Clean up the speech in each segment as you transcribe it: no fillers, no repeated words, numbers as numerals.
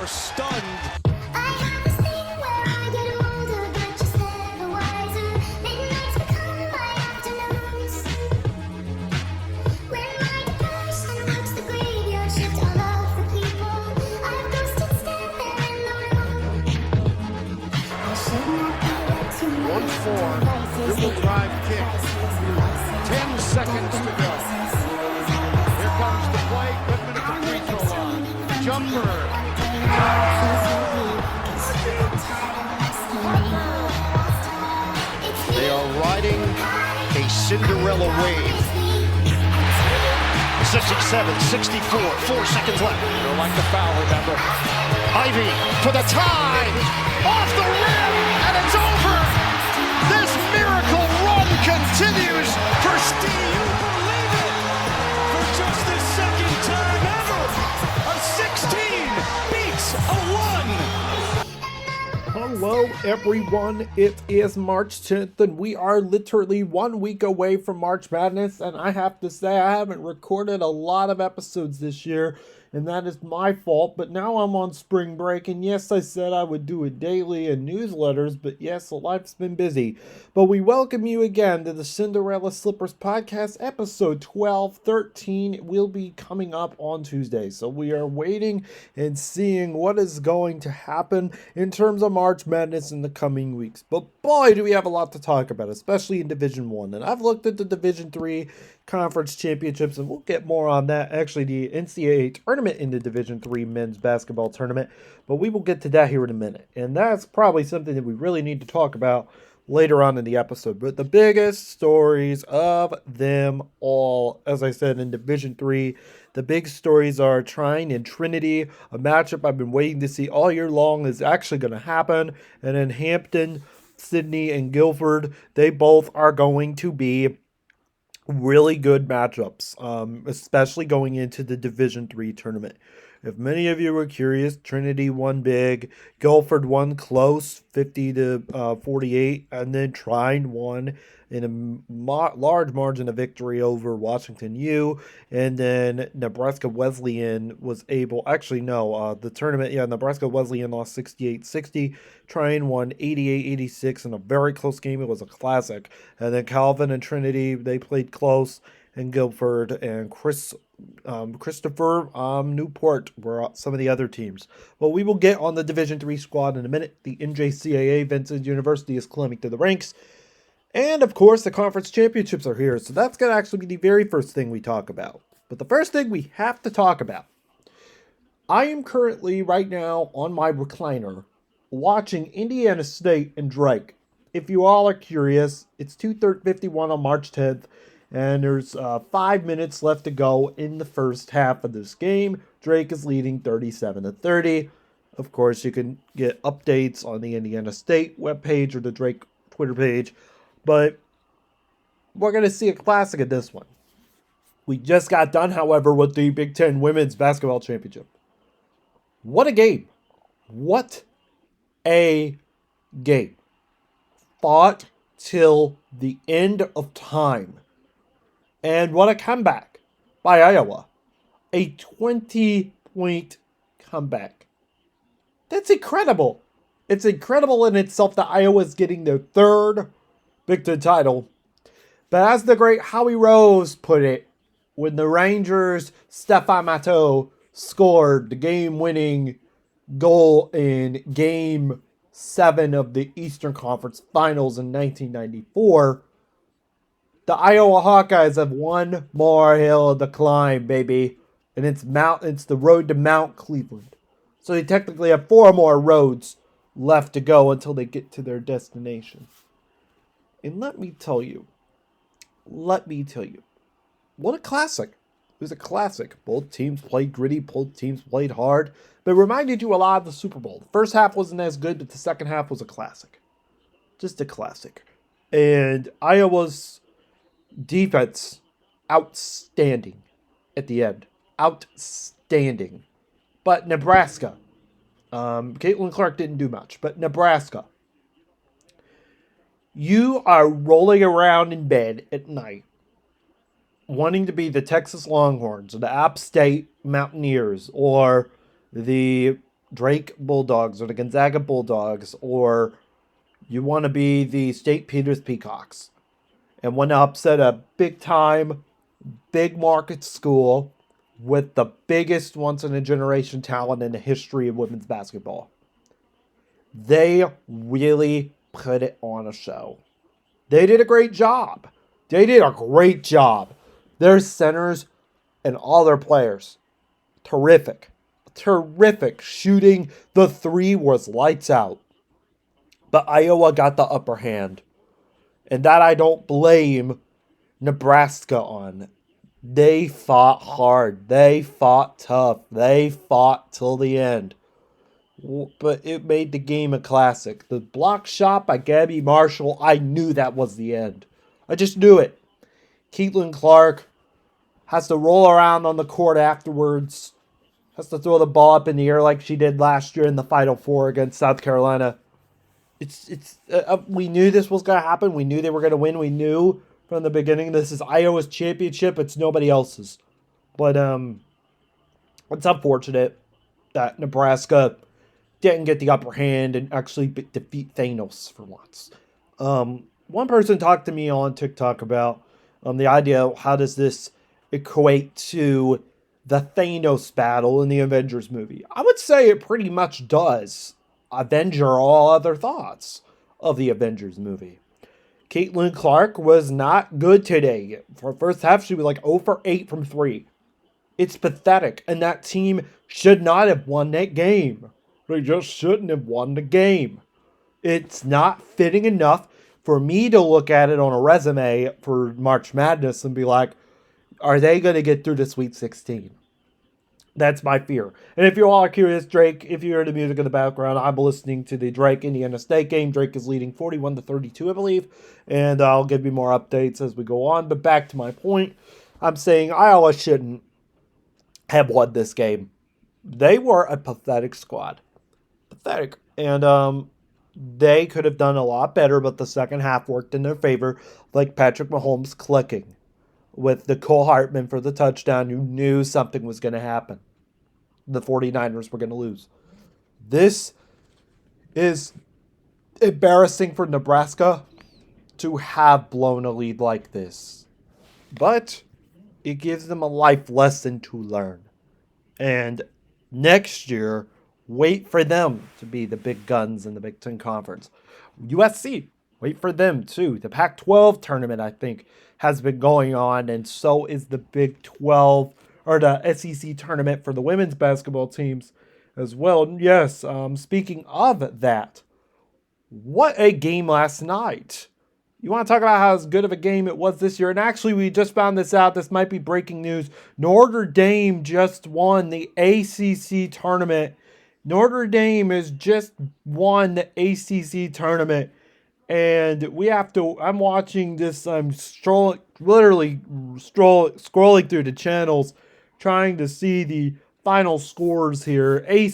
are stunned. I have this thing where I get older, but just never wiser. Midnights become my afternoons. When my depression walks the graveyard shift all of the people, I've ghosted stand there in the room. I should not be left to my 1-4, dribble drive kick. 10 seconds to go. Here comes the play, Goodman at the free throw line. Jumper. They are riding a Cinderella wave. 67, 64, 4 seconds left. You don't like the foul, remember. Ivy for the tie, off the rim, and it's over. This miracle run continues for Steve. You believe it? For just the second time ever, a 16 beats a 1. Hello everyone, it is March 10th and we are literally 1 week away from March Madness, and I have to say I haven't recorded a lot of episodes this year, and that is my fault. But now I'm on spring break, and yes, I said I would do it daily in newsletters, but yes, life's been busy. But we welcome you again to the Cinderella Slippers podcast, episode 1213. It will be coming up on Tuesday, so we are waiting and seeing what is going to happen in terms of March Madness in the coming weeks. But boy, do we have a lot to talk about, especially in Division 1. And I've looked at the Division 3 conference championships, and we'll get more on that. Actually, the NCAA tournament in the Division 3 men's basketball tournament, but we will get to that here in a minute. And that's probably something that we really need to talk about later on in the episode. But the biggest stories of them all, as I said, in Division 3, the big stories are Trine and Trinity, a matchup I've been waiting to see all year long is actually going to happen. And then Hampton, Sydney, and Guilford, they both are going to be really good matchups, especially going into the Division 3 tournament. If many of you were curious, Trinity won big, Guilford won close, 50-48, and then Trine won in a large margin of victory over Washington U, and then Nebraska Wesleyan was able, the tournament, Nebraska Wesleyan lost 68-60, Trine won 88-86 in a very close game. It was a classic. And then Calvin and Trinity, they played close, and Guilford and Christopher Newport were some of the other teams. Well, we will get on the Division 3 squad in a minute. The NJCAA Vincent University is climbing through the ranks. And, of course, the conference championships are here. So that's going to actually be the very first thing we talk about. But the first thing we have to talk about, I am currently, right now, on my recliner, watching Indiana State and Drake. If you all are curious, it's 2:51 on March 10th. And there's 5 minutes left to go in the first half of this game. Drake is leading 37-30. Of course, you can get updates on the Indiana State webpage or the Drake Twitter page. But we're going to see a classic of this one. We just got done, however, with the Big Ten Women's Basketball Championship. What a game. What a game. Fought till the end of time. And what a comeback by Iowa. A 20-point comeback. That's incredible. It's incredible in itself that Iowa's getting their third Big Ten title. But as the great Howie Rose put it, when the Rangers' Stefan Matteau scored the game-winning goal in Game 7 of the Eastern Conference Finals in 1994, the Iowa Hawkeyes have one more hill to climb, baby. And it's the road to Mount Cleveland. So they technically have 4 more roads left to go until they get to their destination. And let me tell you, what a classic. It was a classic. Both teams played gritty, both teams played hard, but it reminded you a lot of the Super Bowl. The first half wasn't as good, but the second half was a classic. Just a classic. And Iowa's defense, outstanding at the end. Outstanding. But Nebraska, Caitlin Clark didn't do much, but Nebraska, you are rolling around in bed at night wanting to be the Texas Longhorns or the App State Mountaineers or the Drake Bulldogs or the Gonzaga Bulldogs, or you want to be the St. Peter's Peacocks and want to upset a big-time, big-market school with the biggest once-in-a-generation talent in the history of women's basketball. They really put it on a show. They did a great job. Their centers and all their players, terrific. Shooting the three was lights out. But Iowa got the upper hand. And that I don't blame Nebraska on. They fought hard. They fought tough. They fought till the end. But it made the game a classic. The block shot by Gabby Marshall, I knew that was the end. I just knew it. Caitlin Clark has to roll around on the court afterwards. Has to throw the ball up in the air like she did last year in the Final Four against South Carolina. We knew this was going to happen. We knew they were going to win. We knew from the beginning this is Iowa's championship. It's nobody else's. But it's unfortunate that Nebraska didn't get the upper hand and actually defeat Thanos for once. One person talked to me on TikTok about the idea of how does this equate to the Thanos battle in the Avengers movie. I would say it pretty much does. Avenger all other thoughts of the Avengers movie. Caitlin Clark was not good today. For the first half, she was like 0 for 8 from 3. It's pathetic, and that team should not have won that game. They just shouldn't have won the game. It's not fitting enough for me to look at it on a resume for March Madness and be like, are they going to get through the Sweet 16? That's my fear. And if you all are curious, Drake, if you hear the music in the background, I'm listening to the Drake Indiana State game. Drake is leading 41-32, I believe. And I'll give you more updates as we go on. But back to my point, I'm saying Iowa shouldn't have won this game. They were a pathetic squad. Pathetic. And they could have done a lot better, but the second half worked in their favor, like Patrick Mahomes clicking with Nicole Hartman for the touchdown. You knew something was going to happen. The 49ers were going to lose. This is embarrassing for Nebraska to have blown a lead like this. But it gives them a life lesson to learn. And next year, wait for them to be the big guns in the Big Ten Conference. USC, wait for them too. The Pac-12 tournament, I think, has been going on, and so is the Big 12 or the SEC tournament for the women's basketball teams as well. And yes, speaking of that, what a game last night. You want to talk about how as good of a game it was this year? And actually, we just found this out. This might be breaking news. Notre Dame just won the ACC tournament. Notre Dame has just won the ACC tournament. And I'm watching this, I'm scrolling through the channels, trying to see the final scores here. I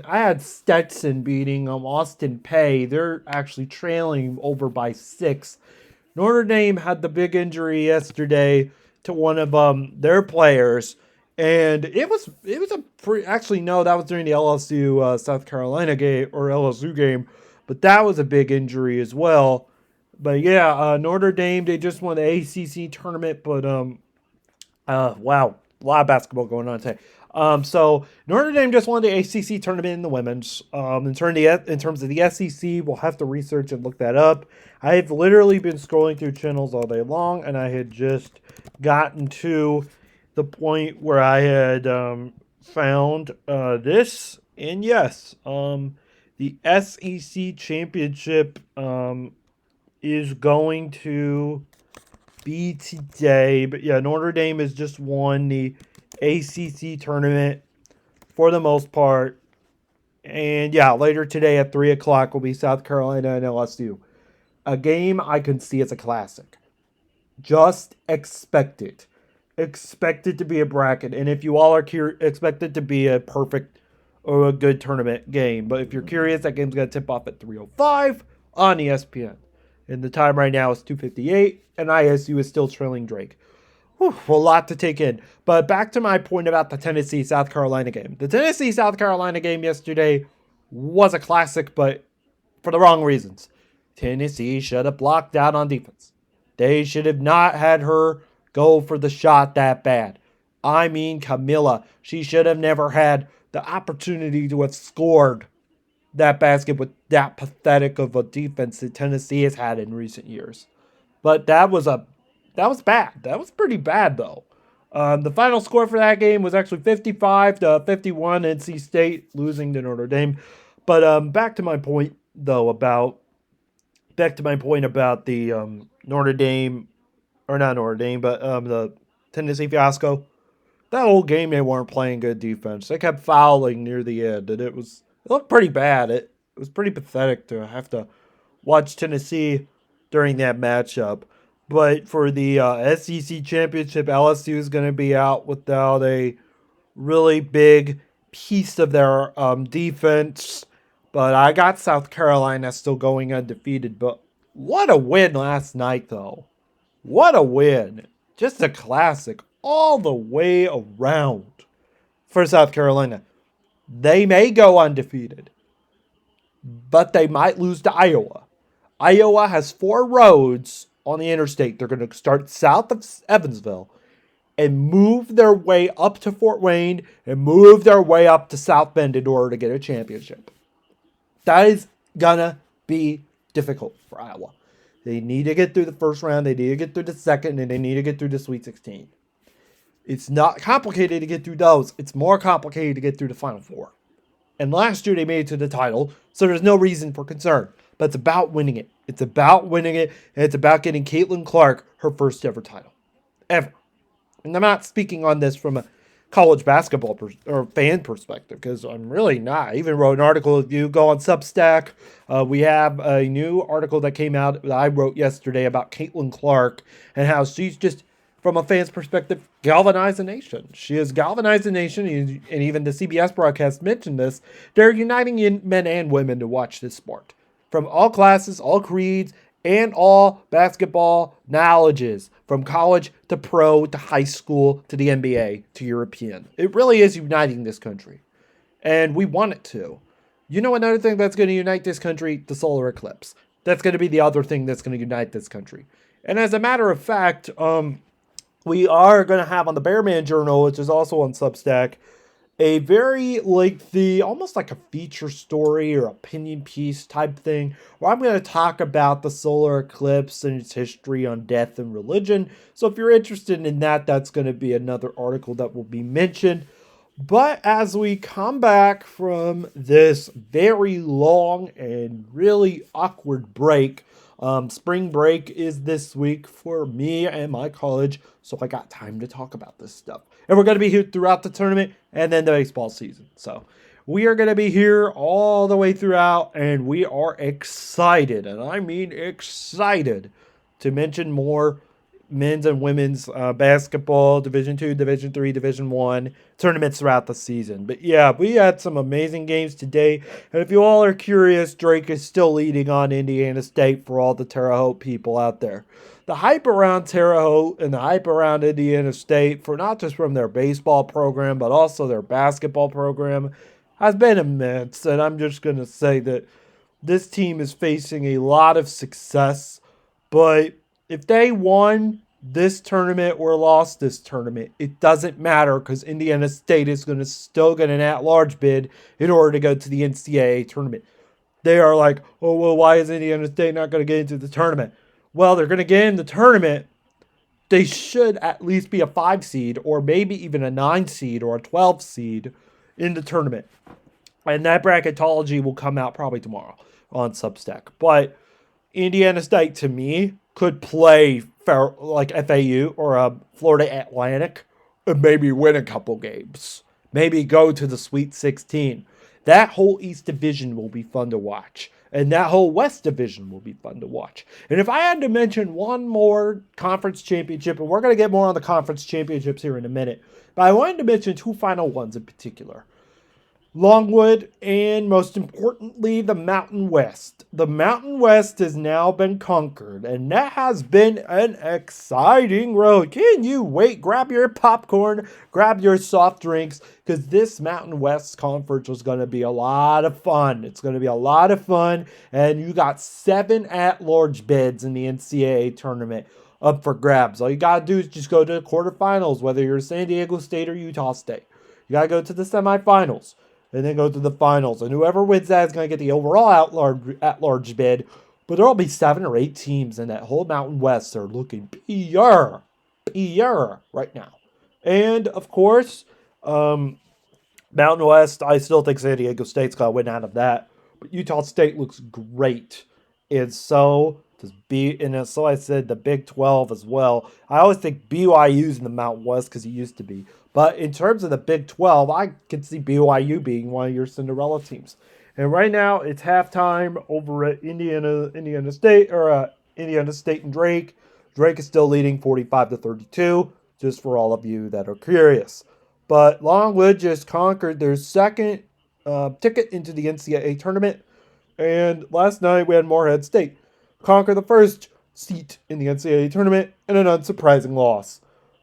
had Stetson beating Austin Peay. They're actually trailing over by 6. Notre Dame had the big injury yesterday to one of their players. And that was during the LSU South Carolina game, or LSU game. But that was a big injury as well. But yeah, Notre Dame, they just won the ACC tournament. But, wow, a lot of basketball going on today. So Notre Dame just won the ACC tournament in the women's. In terms of the SEC, we'll have to research and look that up. I have literally been scrolling through channels all day long, and I had just gotten to the point where I had found this. And yes, the SEC championship is going to be today. But yeah, Notre Dame has just won the ACC tournament for the most part. And yeah, later today at 3 o'clock will be South Carolina and LSU. A game I can see as a classic. Just expect it. Expect it to be a bracket. And if you all are curious, expect it to be a perfect or a good tournament game. But if you're curious, that game's going to tip off at 3:05 on ESPN. And the time right now is 2:58, and ISU is still trailing Drake. A lot to take in. But back to my point about the Tennessee-South Carolina game. The Tennessee-South Carolina game yesterday was a classic, but for the wrong reasons. Tennessee should have blocked out on defense. They should have not had her go for the shot that bad. I mean, Camilla, she should have never had the opportunity to have scored that basket with that pathetic of a defense that Tennessee has had in recent years. But that was bad. That was pretty bad, though. The final score for that game was actually 55-51, NC State losing to Notre Dame. But back to my point about the Notre Dame, or not Notre Dame, but the Tennessee fiasco. That whole game they weren't playing good defense. They kept fouling near the end, and it looked pretty bad. It was pretty pathetic to have to watch Tennessee during that matchup. But for the SEC championship, LSU is going to be out without a really big piece of their defense. But I got South Carolina still going undefeated. But what a win last night, though. What a win. Just a classic all the way around for South Carolina. They may go undefeated, but they might lose to Iowa. Iowa has 4 roads on the interstate. They're going to start south of Evansville and move their way up to Fort Wayne and move their way up to South Bend in order to get a championship. That is going to be difficult for Iowa. They need to get through the first round, they need to get through the second, and they need to get through the Sweet 16. It's not complicated to get through those. It's more complicated to get through the Final Four. And last year they made it to the title, so there's no reason for concern. But it's about winning it. It's about winning it, and it's about getting Caitlin Clark her first ever title. Ever. And I'm not speaking on this from a college basketball or fan perspective, because I'm really not. I even wrote an article. If you go on Substack, we have a new article that came out that I wrote yesterday about Caitlin Clark and how she's just, from a fan's perspective, galvanized the nation. She has galvanized the nation, and even the CBS broadcast mentioned this. They're uniting men and women to watch this sport. From all classes, all creeds, and all basketball knowledges. From college to pro to high school to the NBA to European. It really is uniting this country. And we want it to. You know another thing that's going to unite this country? The solar eclipse. That's going to be the other thing that's going to unite this country. And as a matter of fact, we are going to have on the Bear-Man Journal, which is also on Substack, a very lengthy, almost like a feature story or opinion piece type thing, where I'm going to talk about the solar eclipse and its history on death and religion. So if you're interested in that, that's going to be another article that will be mentioned. But as we come back from this very long and really awkward break, spring break is this week for me and my college, so I got time to talk about this stuff. And we're going to be here throughout the tournament and then the baseball season. So we are going to be here all the way throughout, and we are excited, and I mean excited, to mention more men's and women's basketball, Division II, Division III, Division I tournaments throughout the season. But yeah, we had some amazing games today. And if you all are curious, Drake is still leading on Indiana State for all the Terre Haute people out there. The hype around Terre Haute and the hype around Indiana State, for not just from their baseball program, but also their basketball program, has been immense. And I'm just going to say that this team is facing a lot of success, but if they won this tournament or lost this tournament, it doesn't matter, because Indiana State is going to still get an at-large bid in order to go to the NCAA tournament. They are like, oh, well, why is Indiana State not going to get into the tournament? Well, they're going to get in the tournament. They should at least be a 5 seed or maybe even a 9 seed or a 12 seed in the tournament. And that bracketology will come out probably tomorrow on Substack. But Indiana State, to me, could play like FAU or Florida Atlantic and maybe win a couple games. Maybe go to the Sweet 16. That whole East Division will be fun to watch. And that whole West Division will be fun to watch. And if I had to mention one more conference championship, and we're going to get more on the conference championships here in a minute, but I wanted to mention 2 final ones in particular. Longwood, and most importantly, the Mountain West. The Mountain West has now been conquered, and that has been an exciting road. Can you wait? Grab your popcorn, grab your soft drinks, because this Mountain West Conference was going to be a lot of fun. It's going to be a lot of fun, and you got 7 at-large bids in the NCAA tournament up for grabs. All you got to do is just go to the quarterfinals, whether you're San Diego State or Utah State. You got to go to the semifinals. And then go to the finals. And whoever wins that is going to get the overall at-large bid. But there will be 7 or 8 teams in that whole Mountain West that are looking pure right now. And, of course, Mountain West, I still think San Diego State's going to win out of that. But Utah State looks great. And so so I said the Big 12 as well. I always think BYU's in the Mountain West because he used to be. But in terms of the Big 12, I can see BYU being one of your Cinderella teams. And right now, it's halftime over at Indiana State and Drake. Drake is still leading 45-32, just for all of you that are curious. But Longwood just conquered their second ticket into the NCAA tournament. And last night, we had Morehead State conquer the first seat in the NCAA tournament in an unsurprising loss.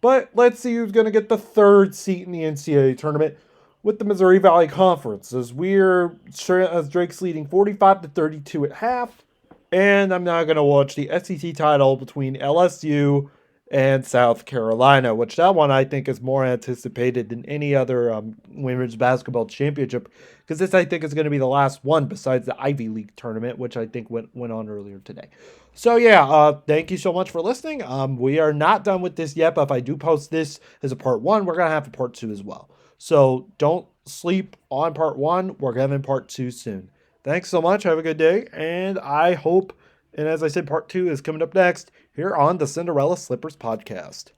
But let's see who's going to get the third seat in the NCAA tournament with the Missouri Valley Conference, as Drake's leading 45-32 at half. And I'm now going to watch the SEC title between LSU and South Carolina, which that one I think is more anticipated than any other women's basketball championship, because this I think is going to be the last one besides the Ivy League tournament, which I think went on earlier today. So yeah, thank you so much for listening. We are not done with this yet, but if I do post this as a part 1, we're going to have a part 2 as well. So don't sleep on part 1. We're having part 2 soon. Thanks so much. Have a good day. And I hope, and as I said, part 2 is coming up next here on the Cinderella Slippers podcast.